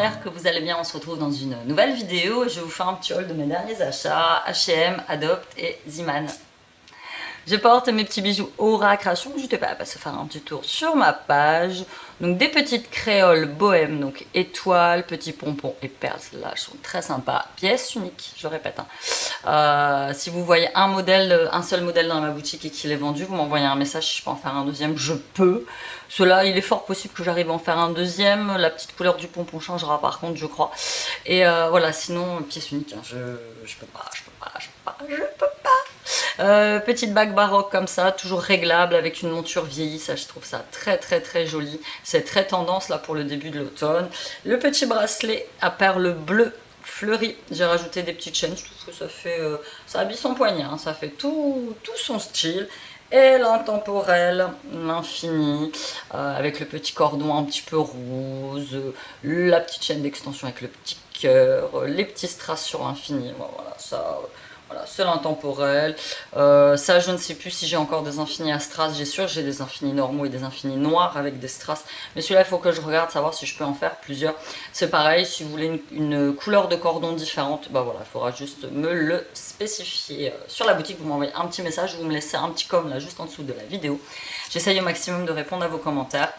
j'espère que vous allez bien. On se retrouve dans une nouvelle vidéo et je vais vous faire un petit haul de mes derniers achats H&M, Adopt et Ziman. Je porte mes petits bijoux Aura Création. N'hésitez pas à passer faire un petit tour sur ma page. Donc des petites créoles bohème, donc étoiles, petits pompons et perles. Là, elles sont très sympas. Pièces uniques, je répète. Si vous voyez un seul modèle dans ma boutique et qu'il est vendu, vous m'envoyez un message. Si je peux en faire un deuxième, je peux. Cela, il est fort possible que j'arrive à en faire un deuxième. La petite couleur du pompon changera par contre, je crois. Et voilà, sinon, pièce unique. Hein, je peux pas. Petite bague baroque comme ça, toujours réglable avec une monture vieillie, ça je trouve ça très joli. C'est très tendance là pour le début de l'automne. Le petit bracelet à perles bleues fleuries, j'ai rajouté des petites chaînes, je trouve que ça fait, ça habille son poignet, hein, ça fait tout son style. Et l'intemporel, l'infini, avec le petit cordon un petit peu rose, la petite chaîne d'extension avec le petit cœur, les petits strass sur l'infini, voilà, ça... Voilà, c'est l'intemporel. Ça, je ne sais plus si j'ai encore des infinis à strass. J'ai sûr que j'ai des infinis normaux et des infinis noirs avec des strass. Mais celui-là, il faut que je regarde, savoir si je peux en faire plusieurs. C'est pareil, si vous voulez une couleur de cordon différente, bah voilà, il faudra juste me le spécifier. Sur la boutique, vous m'envoyez un petit message, vous me laissez un petit com là, juste en dessous de la vidéo. J'essaye au maximum de répondre à vos commentaires.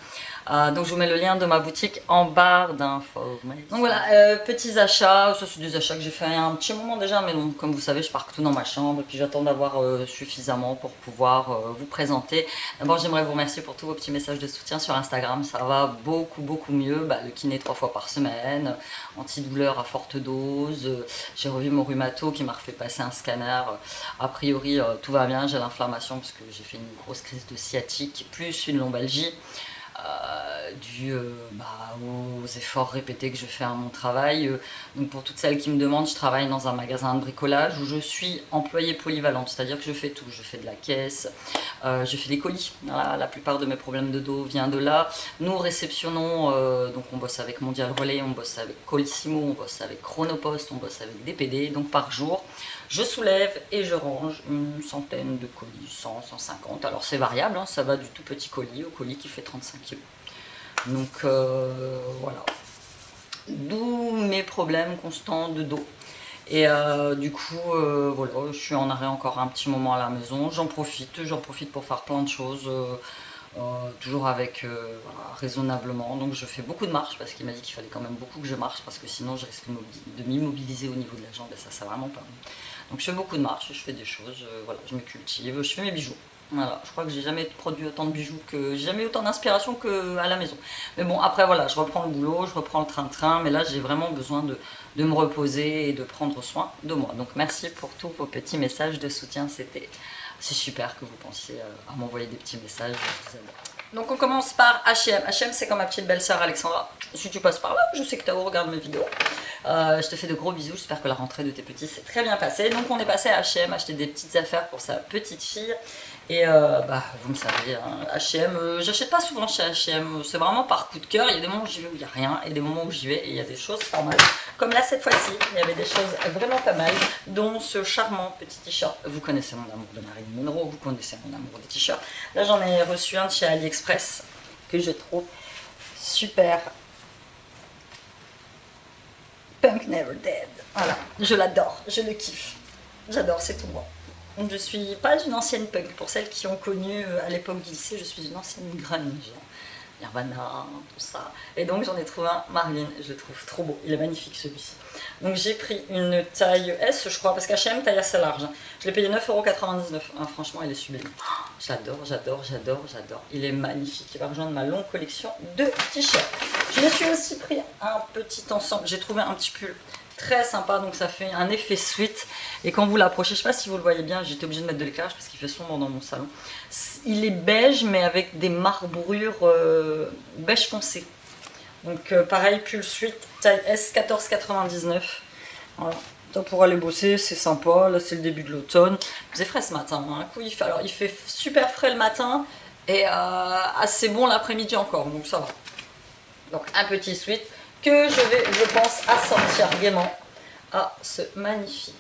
Donc je vous mets le lien de ma boutique en barre d'infos. Donc voilà, petits achats, ça c'est des achats que j'ai fait il y a un petit moment déjà, mais bon, comme vous savez, je parque tout dans ma chambre et puis j'attends d'avoir suffisamment pour pouvoir vous présenter. D'abord, j'aimerais vous remercier pour tous vos petits messages de soutien sur Instagram, ça va beaucoup mieux. Le kiné 3 fois par semaine, antidouleur à forte dose, j'ai revu mon rhumato qui m'a refait passer un scanner. A priori, tout va bien, j'ai l'inflammation parce que j'ai fait une grosse crise de sciatique, plus une lombalgie. Dû aux efforts répétés que je fais à mon travail. Donc pour toutes celles qui me demandent, je travaille dans un magasin de bricolage où je suis employée polyvalente, c'est-à-dire que je fais tout. Je fais de la caisse, je fais des colis. Voilà, la plupart de mes problèmes de dos viennent de là. Nous réceptionnons, donc on bosse avec Mondial Relais, on bosse avec Colissimo, on bosse avec Chronopost, on bosse avec DPD. Donc par jour, je soulève et je range une centaine de colis, 100, 150. Alors c'est variable, hein, ça va du tout petit colis au colis qui fait 35 kg. Donc voilà. D'où mes problèmes constants de dos. Et du coup, voilà, je suis en arrêt encore un petit moment à la maison. J'en profite pour faire plein de choses. Toujours avec voilà, raisonnablement. Donc je fais beaucoup de marche parce qu'il m'a dit qu'il fallait quand même beaucoup que je marche parce que sinon je risque de m'immobiliser au niveau de la jambe et ça c'est vraiment pas bon. Donc je fais beaucoup de marche, je fais des choses, voilà, je me cultive, je fais mes bijoux. Voilà, je crois que j'ai jamais produit autant de bijoux, que j'ai jamais eu autant d'inspiration qu'à la maison. Mais bon, après voilà, je reprends le boulot, je reprends le train-train, mais là j'ai vraiment besoin de me reposer et de prendre soin de moi. Donc merci pour tous vos petits messages de soutien, c'est super que vous pensiez à m'envoyer des petits messages. Je vous adore. Donc on commence par H&M. H&M c'est comme ma petite belle-sœur Alexandra. Si tu passes par là, je sais que Tao regarde mes vidéos. Je te fais de gros bisous, j'espère que la rentrée de tes petits s'est très bien passée. Donc on est passé à H&M, acheter des petites affaires pour sa petite fille. Et vous me savez, hein, H&M, j'achète pas souvent chez H&M, c'est vraiment par coup de cœur. Il y a des moments où j'y vais où il n'y a rien, et des moments où j'y vais et il y a des choses pas mal. Comme là cette fois-ci, il y avait des choses vraiment pas mal, dont ce charmant petit t-shirt. Vous connaissez mon amour de Marilyn Monroe, vous connaissez mon amour des t-shirts. Là j'en ai reçu un de chez AliExpress que je trouve super. Punk Never Dead. Voilà, je l'adore, je le kiffe. J'adore, c'est tout moi. Je suis pas une ancienne punk, pour celles qui ont connu à l'époque du lycée, je suis une ancienne grunge. Nirvana, tout ça. Et donc j'en ai trouvé un, Marilyn, je le trouve trop beau, il est magnifique celui-ci. Donc j'ai pris une taille S, je crois, parce qu'H&M taille assez large. Je l'ai payé 9,99 €. Ah, franchement, il est sublime. J'adore. Il est magnifique, il va rejoindre ma longue collection de t-shirts. Je me suis aussi pris un petit ensemble, j'ai trouvé un petit pull très sympa, donc ça fait un effet sweat. Et quand vous l'approchez, je sais pas si vous le voyez bien, j'étais obligée de mettre de l'éclairage parce qu'il fait sombre dans mon salon. Il est beige mais avec des marbrures beige foncé. Donc pareil, pull sweat, taille S, 14,99 €. Voilà. Pour aller bosser, c'est sympa. Là c'est le début de l'automne. Il faisait frais ce matin, hein. Alors il fait super frais le matin et assez bon l'après-midi encore, donc ça va. Donc un petit sweat que je vais, je pense, assortir gaiement à ce magnifique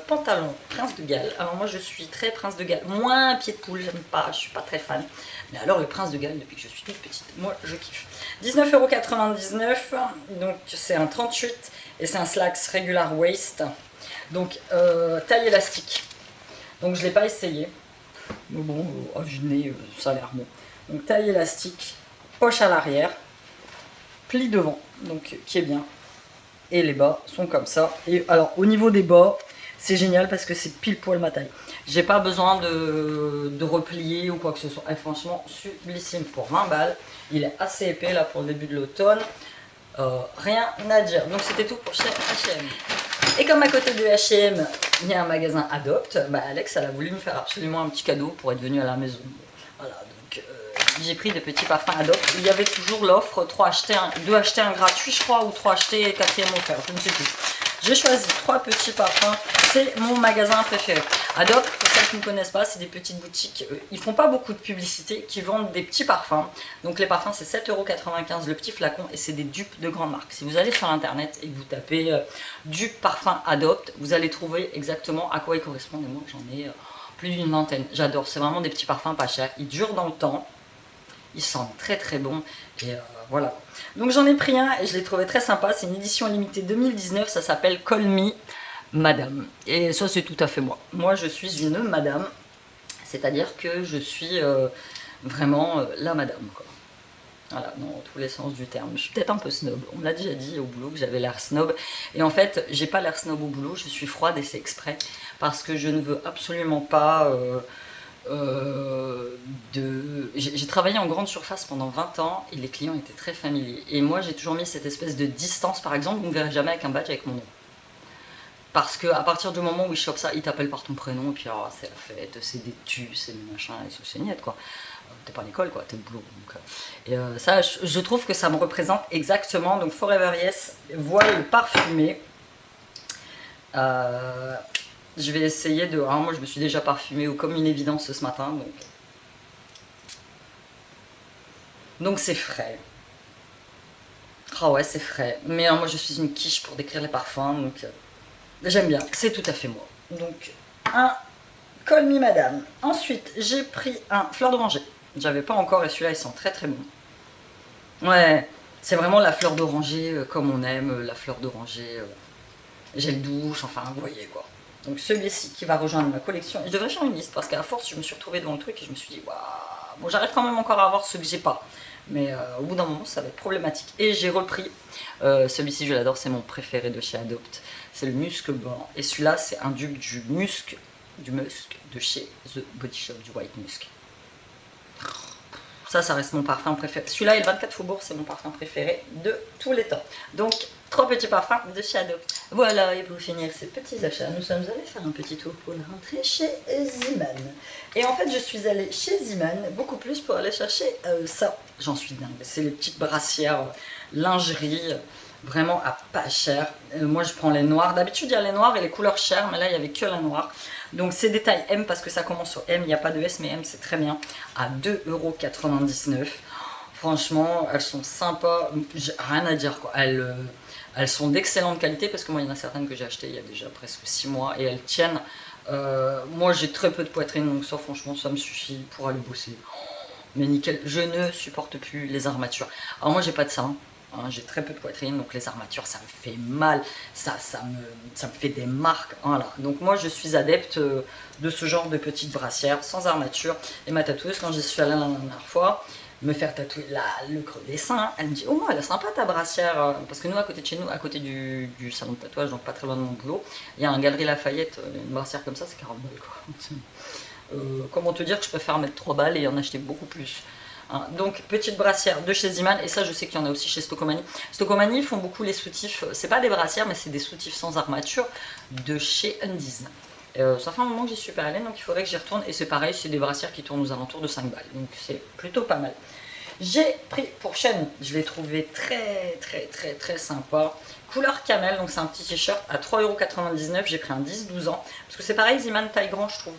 pantalon Prince de Galles. Alors moi je suis très Prince de Galles, moins pied de poule, j'aime pas, je suis pas très fan. Mais alors le Prince de Galles, depuis que je suis toute petite, moi je kiffe. 19,99 €, donc c'est un 38 et c'est un slacks regular waist, donc taille élastique. Donc je ne l'ai pas essayé, mais bon, au vu du nez, ça a l'air bon. Donc taille élastique, poche à l'arrière, pli devant, donc qui est bien. Et les bas sont comme ça. Et alors au niveau des bas, c'est génial parce que c'est pile poil ma taille. J'ai pas besoin de replier ou quoi que ce soit. Et franchement, sublissime pour 20 balles. Il est assez épais là pour le début de l'automne. Rien à dire. Donc c'était tout pour chez H&M. Et comme à côté de H&M, il y a un magasin Adopt, bah Alex, elle a voulu me faire absolument un petit cadeau pour être venue à la maison. Voilà, donc j'ai pris des petits parfums Adopt. Il y avait toujours l'offre 2 achetés 1 gratuit, je crois, ou 3 achetés et 4e offert, je ne sais plus. J'ai choisi 3 petits parfums, c'est mon magasin préféré. Adopt, pour celles qui ne connaissent pas, c'est des petites boutiques, ils font pas beaucoup de publicité, qui vendent des petits parfums. Donc les parfums c'est 7,95 € le petit flacon et c'est des dupes de grandes marques. Si vous allez sur internet et que vous tapez dupe parfum Adopt, vous allez trouver exactement à quoi ils correspondent. Et moi j'en ai plus d'une vingtaine, j'adore, c'est vraiment des petits parfums pas chers, ils durent dans le temps. Ils sentent très très bon et voilà. Donc j'en ai pris un et je l'ai trouvé très sympa. C'est une édition limitée 2019, ça s'appelle Call Me Madame. Et ça c'est tout à fait moi. Moi je suis une madame, c'est-à-dire que je suis vraiment la madame quoi. Voilà, dans tous les sens du terme. Je suis peut-être un peu snob. On me l'a déjà dit au boulot que j'avais l'air snob. Et en fait, j'ai pas l'air snob au boulot, je suis froide et c'est exprès. Parce que je ne veux absolument pas... J'ai travaillé en grande surface pendant 20 ans et les clients étaient très familiers. Et moi, j'ai toujours mis cette espèce de distance. Par exemple, vous ne me verrez jamais avec un badge avec mon nom. Parce qu'à partir du moment où ils chopent ça, ils t'appellent par ton prénom, et puis oh, c'est la fête, c'est des tus, c'est des machins, et c'est niette quoi. T'es pas à l'école quoi, t'es au boulot. Donc, ça, je trouve que ça me représente exactement. Donc Forever Yes, voile parfumé. Je vais essayer de... Alors moi je me suis déjà parfumée comme une évidence ce matin. Donc c'est frais. Ah ouais c'est frais. Mais alors, moi je suis une quiche pour décrire les parfums. Donc j'aime bien. C'est tout à fait moi. Donc un Call Me Madame. Ensuite j'ai pris un fleur d'oranger. J'avais pas encore et celui-là il sent très très bon. Ouais, c'est vraiment la fleur d'oranger comme on aime. La fleur d'oranger, gel douche, enfin vous voyez quoi. Donc celui-ci qui va rejoindre ma collection. Je devrais faire une liste parce qu'à force je me suis retrouvée devant le truc et je me suis dit waouh. Bon j'arrive quand même encore à avoir ceux que j'ai pas. Mais au bout d'un moment ça va être problématique. Et j'ai repris, celui-ci je l'adore, c'est mon préféré de chez Adopt. C'est le musc blanc. Et celui-là c'est un dupe du musc de chez The Body Shop, du White Musk. Ça reste mon parfum préféré. Celui-là et le 24 Faubourg, c'est mon parfum préféré de tous les temps. Donc, 3 petits parfums de chez Adopt. Voilà, et pour finir ces petits achats, nous sommes allés faire un petit tour pour la rentrée chez Ziman. Et en fait, je suis allée chez Ziman beaucoup plus pour aller chercher ça. J'en suis dingue. C'est les petites brassières lingerie, vraiment à pas cher. Moi, je prends les noirs. D'habitude, il y a les noirs et les couleurs chères, mais là, il n'y avait que la noire. Donc c'est des tailles M parce que ça commence sur M, il n'y a pas de S mais M c'est très bien, à 2,99 €. Franchement, elles sont sympas, rien à dire quoi. Elles sont d'excellente qualité parce que moi il y en a certaines que j'ai achetées il y a déjà presque 6 mois et elles tiennent. Moi j'ai très peu de poitrine donc ça franchement ça me suffit pour aller bosser. Mais nickel, je ne supporte plus les armatures. Alors moi j'ai pas de sein. Hein, j'ai très peu de poitrine, donc les armatures ça me fait mal, ça me fait des marques, voilà. Donc moi je suis adepte de ce genre de petites brassières sans armature. Et ma tatoueuse, quand j'y suis allée la dernière fois, me faire tatouer le creux des seins, elle me dit oh elle est sympa ta brassière, parce que nous à côté de chez nous, à côté du salon de tatouage, donc pas très loin de mon boulot, il y a un Galerie Lafayette, une brassière comme ça c'est 40 balles quoi. Comment te dire que je préfère mettre 3 balles et en acheter beaucoup plus. Hein, donc petite brassière de chez Ziman, et ça je sais qu'il y en a aussi chez Stocomanie. Stocomanie font beaucoup les soutifs, c'est pas des brassières mais c'est des soutifs sans armature de chez Undies. Ça fait un moment que j'y suis pas allée donc il faudrait que j'y retourne, et c'est pareil, c'est des brassières qui tournent aux alentours de 5 balles, donc c'est plutôt pas mal. J'ai pris pour Shein, je l'ai trouvé très sympa, couleur camel, donc c'est un petit t-shirt à 3,99 €, j'ai pris un 10-12 ans, parce que c'est pareil, Ziman taille grand je trouve,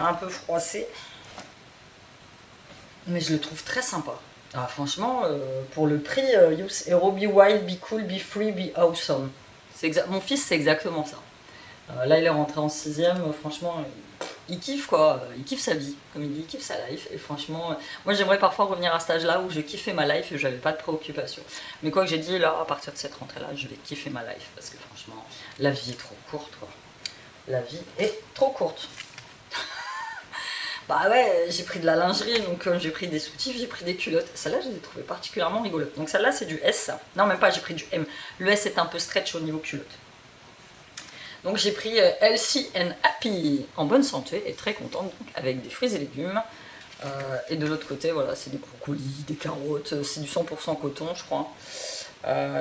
un peu froissé. Mais je le trouve très sympa. Ah, franchement, pour le prix, Use Hero, be wild, be cool, be free, be awesome. Mon fils, c'est exactement ça. Là, il est rentré en 6ème, franchement, il kiffe quoi, il kiffe sa vie, comme il dit, il kiffe sa life. Et franchement, moi j'aimerais parfois revenir à cet âge-là où je kiffais ma life et j'avais pas de préoccupations. Mais quoi que j'ai dit, là, à partir de cette rentrée-là, je vais kiffer ma life parce que franchement, la vie est trop courte quoi. La vie est trop courte. Bah ouais, j'ai pris de la lingerie, donc j'ai pris des soutifs, j'ai pris des culottes. Celle-là, je les ai trouvées particulièrement rigolotes. Donc celle-là, c'est du S. Non, même pas, j'ai pris du M. Le S est un peu stretch au niveau culotte. Donc j'ai pris Healthy and Happy, en bonne santé et très contente, donc, avec des fruits et légumes. Et de l'autre côté, voilà, c'est des brocolis, des carottes, c'est du 100% coton, je crois.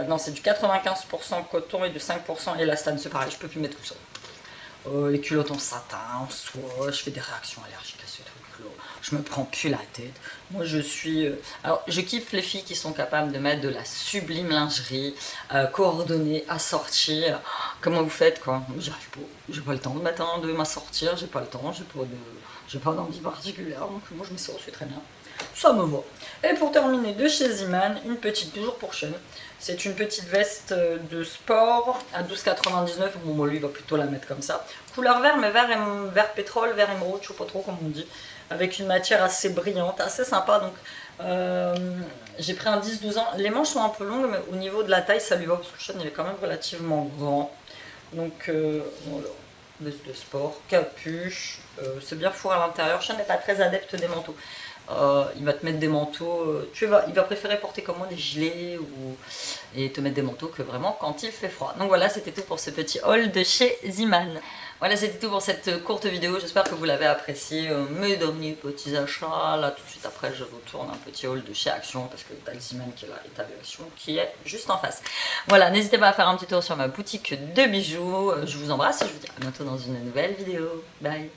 Non, c'est du 95% coton et du 5% élastane, c'est pareil, je peux plus mettre tout ça. Les culottes en satin, en soie, je fais des réactions allergiques à ce truc-là, je me prends plus la tête. Moi je suis... Alors je kiffe les filles qui sont capables de mettre de la sublime lingerie, coordonnée, assortie. Comment vous faites quoi? J'y arrive pas, j'ai pas le temps le matin de m'assortir, j'ai pas le temps, j'ai pas d'envie particulière, donc moi je me sors, je fais très bien. Ça me va. Et pour terminer, de chez Ziman, une petite, toujours pour Sean. C'est une petite veste de sport à 12,99. Bon, moi, lui, il va plutôt la mettre comme ça. Couleur vert, mais vert pétrole, vert émeraude, je sais pas trop comment on dit. Avec une matière assez brillante, assez sympa. Donc, j'ai pris un 10-12 ans. Les manches sont un peu longues, mais au niveau de la taille, ça lui va. Parce que Sean, il est quand même relativement grand. Donc, voilà. Veste de sport, capuche. C'est bien fourré à l'intérieur. Sean n'est pas très adepte des manteaux. Il va te mettre des manteaux, il va préférer porter comme moi des gilets et te mettre des manteaux que vraiment quand il fait froid. Donc voilà, c'était tout pour ce petit haul de chez Ziman. Voilà, c'était tout pour cette courte vidéo, j'espère que vous l'avez apprécié. Mes derniers petits achats, là tout de suite après je retourne un petit haul de chez Action parce que t'as le Ziman qui est là et t'as Action qui est juste en face. Voilà, n'hésitez pas à faire un petit tour sur ma boutique de bijoux, je vous embrasse et je vous dis à bientôt dans une nouvelle vidéo. Bye.